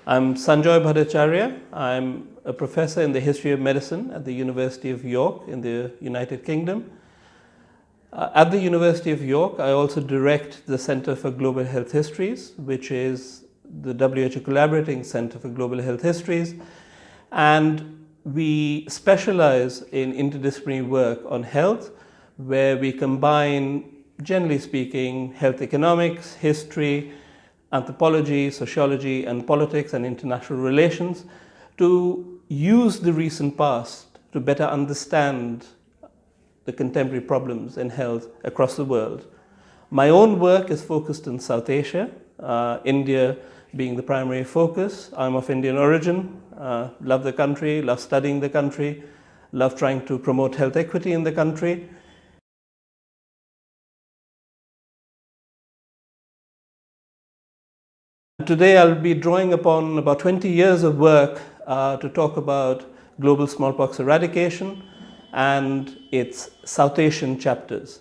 I'm Sanjoy Bhattacharya. I'm a professor in the history of medicine at the University of York in the United Kingdom. At the University of York, I also direct the Center for Global Health Histories, which is the WHO Collaborating Center for Global Health Histories. And we specialize in interdisciplinary work on health, where we combine, generally speaking, health economics, history, anthropology, sociology, and politics and international relations to use the recent past to better understand the contemporary problems in health across the world. My own work is focused in South Asia, India being the primary focus. I'm of Indian origin, love the country, love studying the country, love trying to promote health equity in the country. Today I'll be drawing upon about 20 years of work to talk about global smallpox eradication and its South Asian chapters,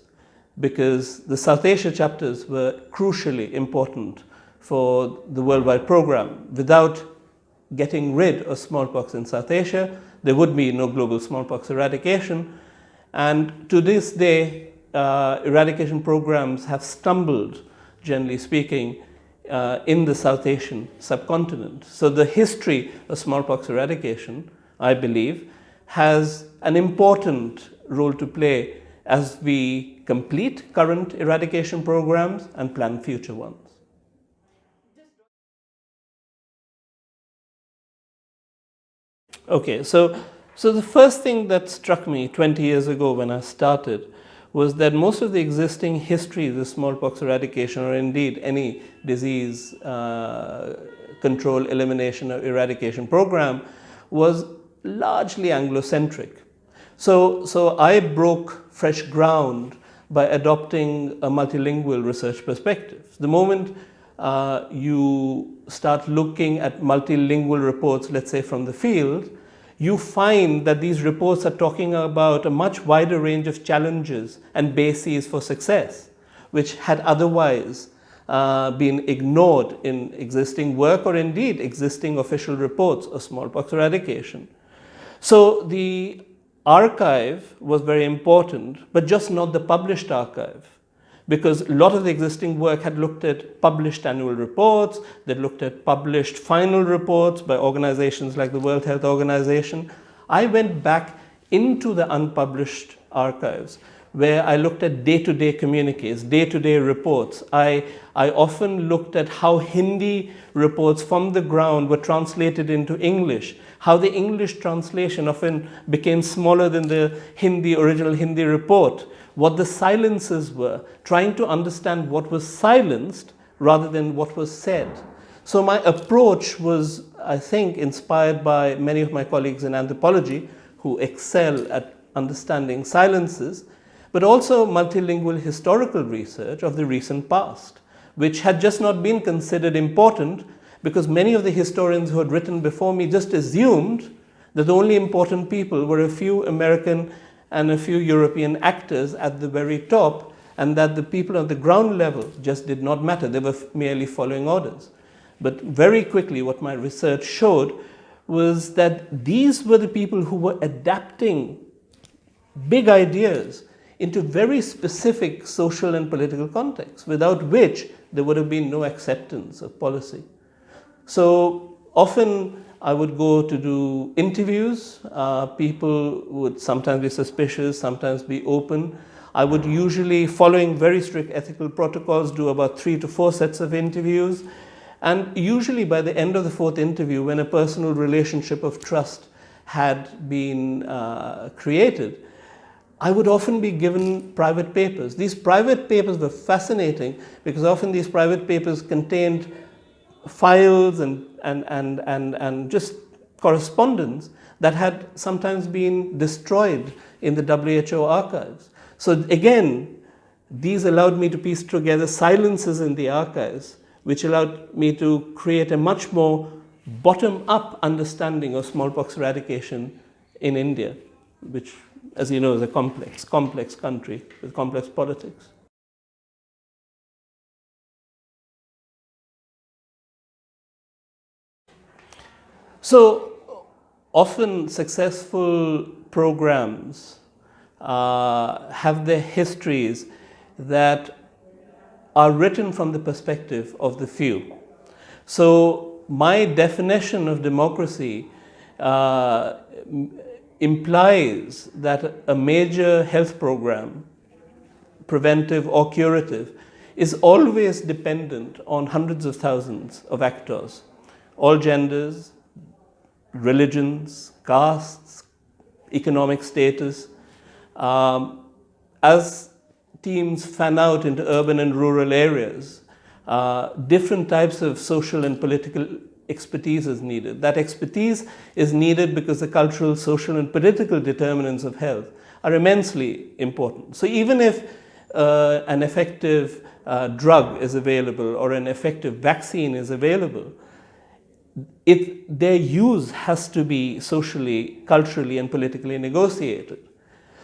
because the South Asia chapters were crucially important for the worldwide program. Without getting rid of smallpox in South Asia, there would be no global smallpox eradication. And to this day, eradication programs have stumbled, generally speaking, in the South Asian subcontinent. So the history of smallpox eradication, I believe, has an important role to play as we complete current eradication programs and plan future ones. Okay, so the first thing that struck me 20 years ago when I started was that most of the existing histories of smallpox eradication, or indeed any disease control, elimination, or eradication program, was largely Anglo-centric. So I broke fresh ground by adopting a multilingual research perspective. The moment you start looking at multilingual reports, let's say from the field, you find that these reports are talking about a much wider range of challenges and bases for success, which had otherwise been ignored in existing work or indeed existing official reports of smallpox eradication. So the archive was very important, but just not the published archive, because a lot of the existing work had looked at published annual reports, that looked at published final reports by organizations like the World Health Organization. I went back into the unpublished archives, where I looked at day-to-day communiques, day-to-day reports. I often looked at how Hindi reports from the ground were translated into English, how the English translation often became smaller than the original Hindi report, what the silences were, trying to understand what was silenced rather than what was said. So my approach was, I think, inspired by many of my colleagues in anthropology who excel at understanding silences, but also multilingual historical research of the recent past, which had just not been considered important because many of the historians who had written before me just assumed that the only important people were a few American and a few European actors at the very top, and that the people on the ground level just did not matter. They were merely following orders. But very quickly, what my research showed was that these were the people who were adapting big ideas into very specific social and political contexts, without which there would have been no acceptance of policy. So often I would go to do interviews. People would sometimes be suspicious, sometimes be open. I would usually, following very strict ethical protocols, do about 3 to 4 sets of interviews. And usually by the end of the 4th interview, when a personal relationship of trust had been created, I would often be given private papers. These private papers were fascinating because often these private papers contained files and just correspondence that had sometimes been destroyed in the WHO archives. So again, these allowed me to piece together silences in the archives, which allowed me to create a much more bottom-up understanding of smallpox eradication in India, which, as you know, is a complex country with complex politics. So often successful programs have their histories that are written from the perspective of the few. So my definition of democracy implies that a major health program, preventive or curative, is always dependent on hundreds of thousands of actors, all genders, religions, castes, economic status. As teams fan out into urban and rural areas, different types of social and political expertise is needed. That expertise is needed because the cultural, social, and political determinants of health are immensely important. So even if an effective drug is available or an effective vaccine is available, their use has to be socially, culturally, and politically negotiated.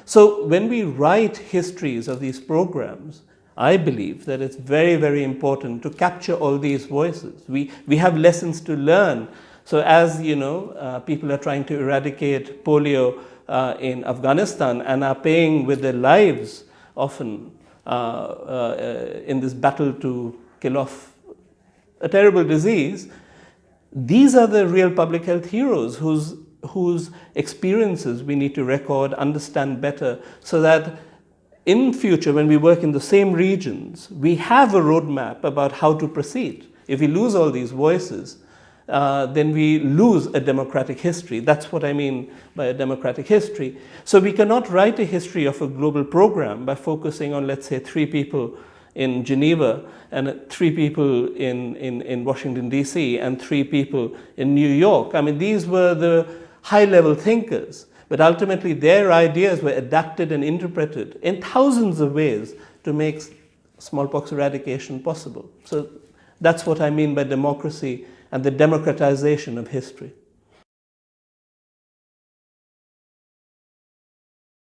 So when we write histories of these programs, I believe that it's very, very important to capture all these voices. We have lessons to learn. So as you know, people are trying to eradicate polio in Afghanistan and are paying with their lives often in this battle to kill off a terrible disease. These are the real public health heroes whose experiences we need to record, understand better, so that in future, when we work in the same regions, we have a roadmap about how to proceed. If we lose all these voices, then we lose a democratic history. That's what I mean by a democratic history. So we cannot write a history of a global program by focusing on, let's say, 3 people in Geneva and 3 people in Washington, D.C., and 3 people in New York. I mean, these were the high-level thinkers. But ultimately, their ideas were adapted and interpreted in thousands of ways to make smallpox eradication possible. So that's what I mean by democracy and the democratization of history.